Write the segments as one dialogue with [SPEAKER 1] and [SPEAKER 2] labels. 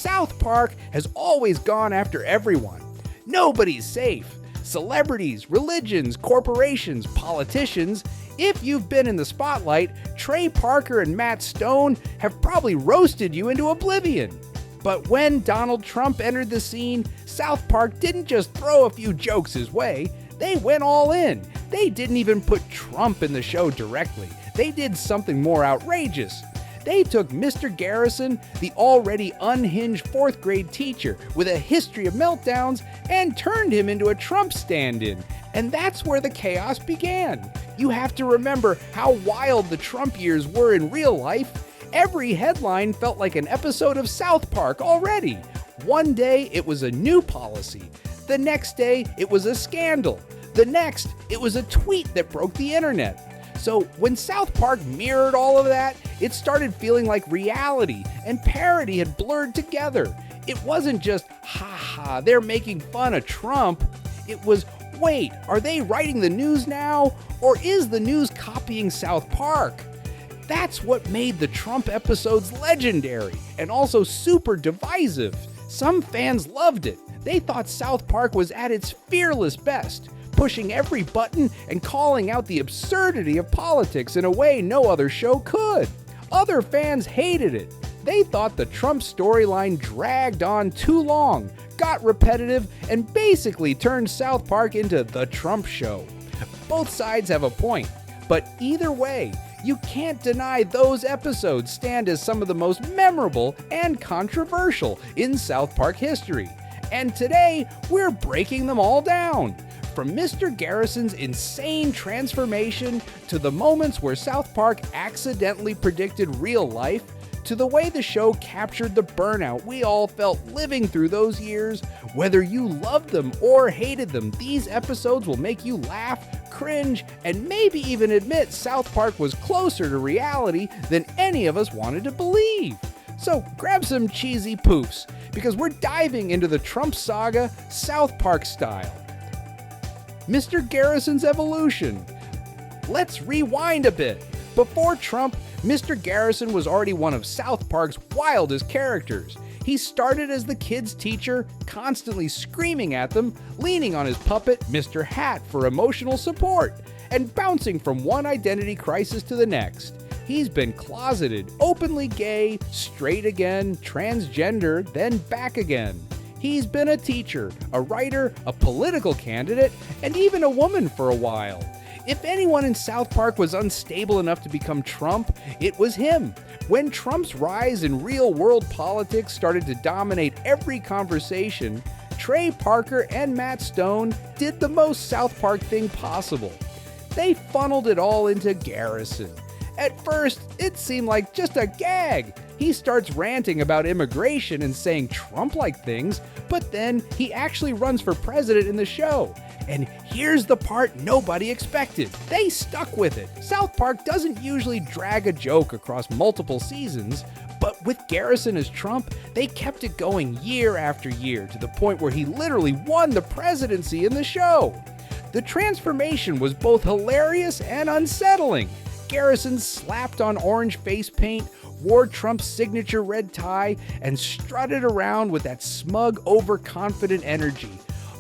[SPEAKER 1] South Park has always gone after everyone. Nobody's safe. Celebrities, religions, corporations, politicians. If you've been in the spotlight, Trey Parker and Matt Stone have probably roasted you into oblivion. But when Donald Trump entered the scene, South Park didn't just throw a few jokes his way, they went all in. They didn't even put Trump in the show directly. They did something more outrageous. They took Mr. Garrison, the already unhinged 4th grade teacher with a history of meltdowns, and turned him into a Trump stand-in. And that's where the chaos began. You have to remember how wild the Trump years were in real life. Every headline felt like an episode of South Park already. One day it was a new policy. The next day it was a scandal. The next it was a tweet that broke the internet. So when South Park mirrored all of that, it started feeling like reality and parody had blurred together. It wasn't just, ha, they're making fun of Trump. It was, wait, are they writing the news now? Or is the news copying South Park? That's what made the Trump episodes legendary and also super divisive. Some fans loved it. They thought South Park was at its fearless best, pushing every button and calling out the absurdity of politics in a way no other show could. Other fans hated it. They thought the Trump storyline dragged on too long, got repetitive, and basically turned South Park into the Trump show. Both sides have a point, but either way, you can't deny those episodes stand as some of the most memorable and controversial in South Park history. And today, we're breaking them all down. From Mr. Garrison's insane transformation to the moments where South Park accidentally predicted real life, to the way the show captured the burnout we all felt living through those years, whether you loved them or hated them, these episodes will make you laugh, cringe, and maybe even admit South Park was closer to reality than any of us wanted to believe. So grab some cheesy poofs, because we're diving into the Trump saga South Park style. Mr. Garrison's evolution. Let's rewind a bit. Before Trump, Mr. Garrison was already one of South Park's wildest characters. He started as the kids' teacher, constantly screaming at them, leaning on his puppet, Mr. Hat, for emotional support, and bouncing from one identity crisis to the next. He's been closeted, openly gay, straight again, transgender, then back again. He's been a teacher, a writer, a political candidate, and even a woman for a while. If anyone in South Park was unstable enough to become Trump, it was him. When Trump's rise in real-world politics started to dominate every conversation, Trey Parker and Matt Stone did the most South Park thing possible. They funneled it all into Garrison. At first, it seemed like just a gag. He starts ranting about immigration and saying Trump-like things, but then he actually runs for president in the show. And here's the part nobody expected. They stuck with it. South Park doesn't usually drag a joke across multiple seasons, but with Garrison as Trump, they kept it going year after year to the point where he literally won the presidency in the show. The transformation was both hilarious and unsettling. Garrison slapped on orange face paint, wore Trump's signature red tie, and strutted around with that smug, overconfident energy.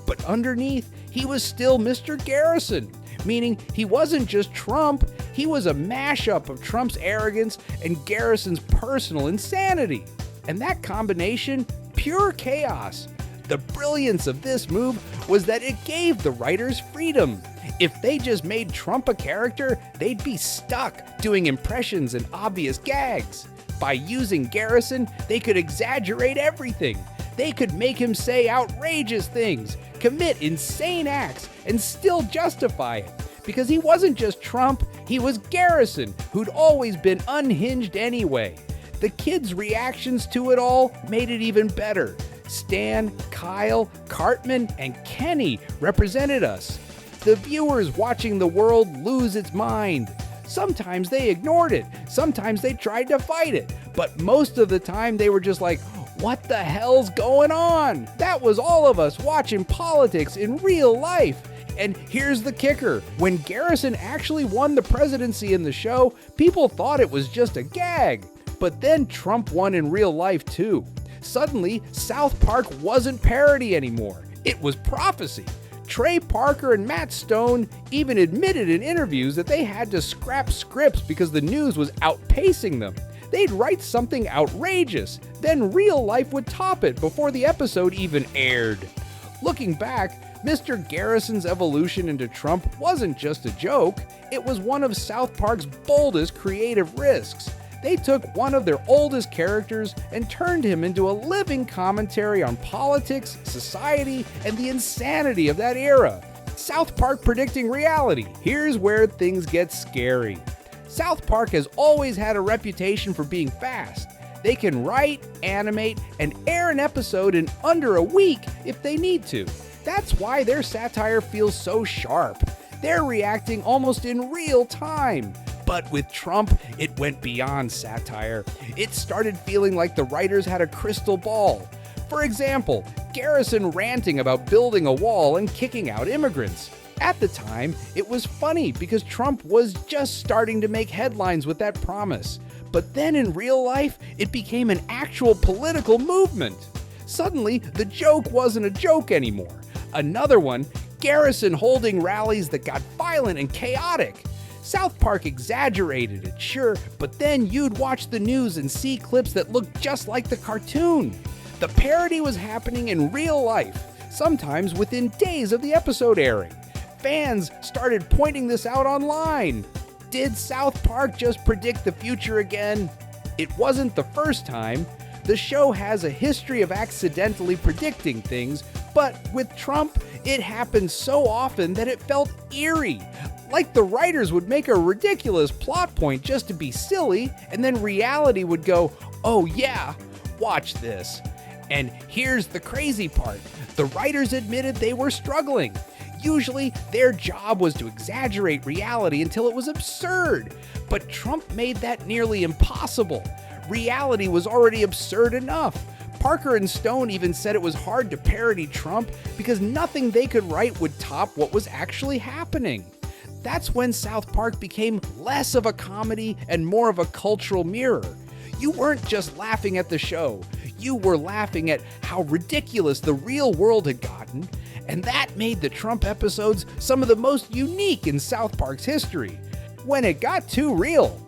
[SPEAKER 1] But underneath, he was still Mr. Garrison, meaning he wasn't just Trump, he was a mashup of Trump's arrogance and Garrison's personal insanity. And that combination, pure chaos. The brilliance of this move was that it gave the writers freedom. If they just made Trump a character, they'd be stuck doing impressions and obvious gags. By using Garrison, they could exaggerate everything. They could make him say outrageous things, commit insane acts, and still justify it. Because he wasn't just Trump, he was Garrison, who'd always been unhinged anyway. The kids' reactions to it all made it even better. Stan, Kyle, Cartman, and Kenny represented us. The viewers watching the world lose its mind. Sometimes they ignored it, sometimes they tried to fight it, but most of the time they were just like, what the hell's going on? That was all of us watching politics in real life. And here's the kicker. When Garrison actually won the presidency in the show, people thought it was just a gag. But then Trump won in real life too. Suddenly, South Park wasn't parody anymore. It was prophecy. Trey Parker and Matt Stone even admitted in interviews that they had to scrap scripts because the news was outpacing them. They'd write something outrageous, then real life would top it before the episode even aired. Looking back, Mr. Garrison's evolution into Trump wasn't just a joke, it was one of South Park's boldest creative risks. They took one of their oldest characters and turned him into a living commentary on politics, society, and the insanity of that era. South Park predicting reality. Here's where things get scary. South Park has always had a reputation for being fast. They can write, animate, and air an episode in under a week if they need to. That's why their satire feels so sharp. They're reacting almost in real time. But with Trump, it went beyond satire. It started feeling like the writers had a crystal ball. For example, Garrison ranting about building a wall and kicking out immigrants. At the time, it was funny because Trump was just starting to make headlines with that promise. But then in real life, it became an actual political movement. Suddenly, the joke wasn't a joke anymore. Another one, Garrison holding rallies that got violent and chaotic. South Park exaggerated it, sure, but then you'd watch the news and see clips that looked just like the cartoon. The parody was happening in real life, sometimes within days of the episode airing. Fans started pointing this out online. Did South Park just predict the future again? It wasn't the first time. The show has a history of accidentally predicting things, but with Trump, it happened so often that it felt eerie. Like the writers would make a ridiculous plot point just to be silly, and then reality would go, oh yeah, watch this. And here's the crazy part. The writers admitted they were struggling. Usually, their job was to exaggerate reality until it was absurd. But Trump made that nearly impossible. Reality was already absurd enough. Parker and Stone even said it was hard to parody Trump because nothing they could write would top what was actually happening. That's when South Park became less of a comedy and more of a cultural mirror. You weren't just laughing at the show, you were laughing at how ridiculous the real world had gotten, and that made the Trump episodes some of the most unique in South Park's history. When it got too real.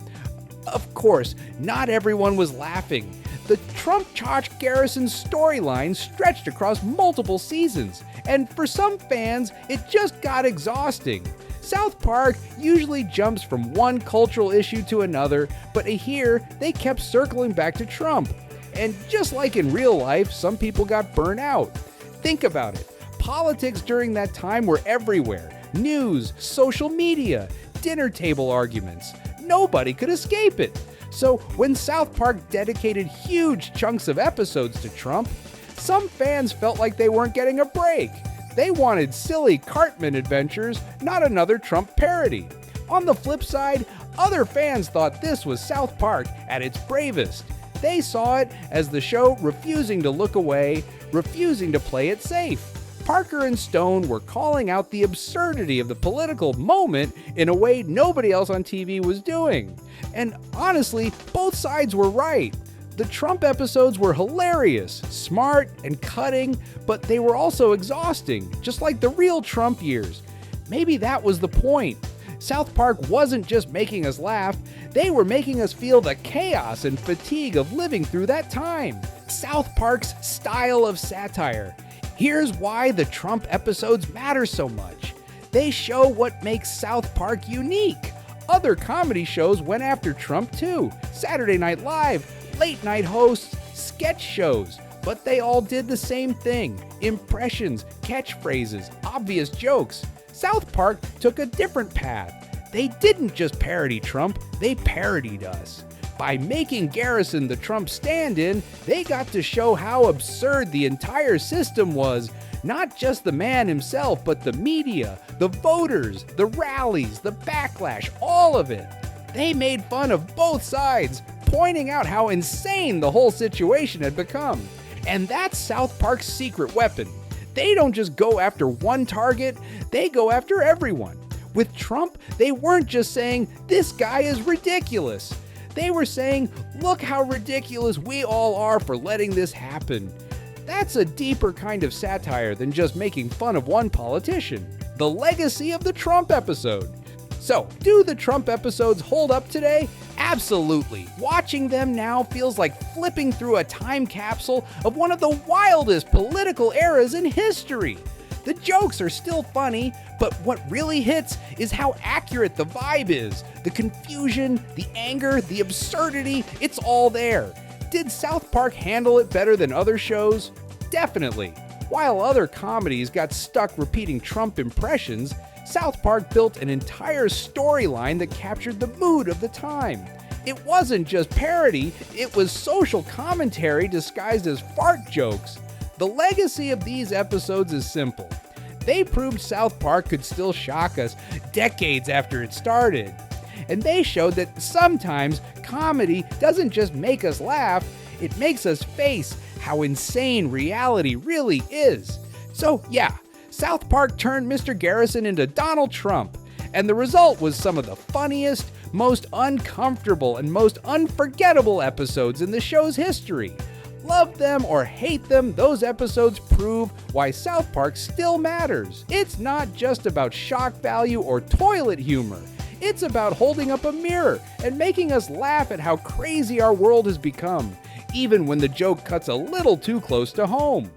[SPEAKER 1] Of course, not everyone was laughing. The Trump-Chotch Garrison storyline stretched across multiple seasons, and for some fans, it just got exhausting. South Park usually jumps from one cultural issue to another, but here they kept circling back to Trump. And just like in real life, some people got burnt out. Think about it. Politics during that time were everywhere. News, social media, dinner table arguments. Nobody could escape it. So when South Park dedicated huge chunks of episodes to Trump, some fans felt like they weren't getting a break. They wanted silly Cartman adventures, not another Trump parody. On the flip side, other fans thought this was South Park at its bravest. They saw it as the show refusing to look away, refusing to play it safe. Parker and Stone were calling out the absurdity of the political moment in a way nobody else on TV was doing. And honestly, both sides were right. The Trump episodes were hilarious, smart, and cutting, but they were also exhausting, just like the real Trump years. Maybe that was the point. South Park wasn't just making us laugh, they were making us feel the chaos and fatigue of living through that time. South Park's style of satire. Here's why the Trump episodes matter so much. They show what makes South Park unique. Other comedy shows went after Trump too. Saturday Night Live, late night hosts, sketch shows. But they all did the same thing. Impressions, catchphrases, obvious jokes. South Park took a different path. They didn't just parody Trump, they parodied us. By making Garrison the Trump stand-in, they got to show how absurd the entire system was. Not just the man himself, but the media, the voters, the rallies, the backlash, all of it. They made fun of both sides, pointing out how insane the whole situation had become. And that's South Park's secret weapon. They don't just go after one target, they go after everyone. With Trump, they weren't just saying, "This guy is ridiculous." They were saying, look how ridiculous we all are for letting this happen. That's a deeper kind of satire than just making fun of one politician. The legacy of the Trump episode. So, do the Trump episodes hold up today? Absolutely. Watching them now feels like flipping through a time capsule of one of the wildest political eras in history. The jokes are still funny, but what really hits is how accurate the vibe is. The confusion, the anger, the absurdity, it's all there. Did South Park handle it better than other shows? Definitely. While other comedies got stuck repeating Trump impressions, South Park built an entire storyline that captured the mood of the time. It wasn't just parody, it was social commentary disguised as fart jokes. The legacy of these episodes is simple. They proved South Park could still shock us decades after it started. And they showed that sometimes comedy doesn't just make us laugh, it makes us face how insane reality really is. So yeah, South Park turned Mr. Garrison into Donald Trump, and the result was some of the funniest, most uncomfortable, and most unforgettable episodes in the show's history. Love them or hate them, those episodes prove why South Park still matters. It's not just about shock value or toilet humor. It's about holding up a mirror and making us laugh at how crazy our world has become, even when the joke cuts a little too close to home.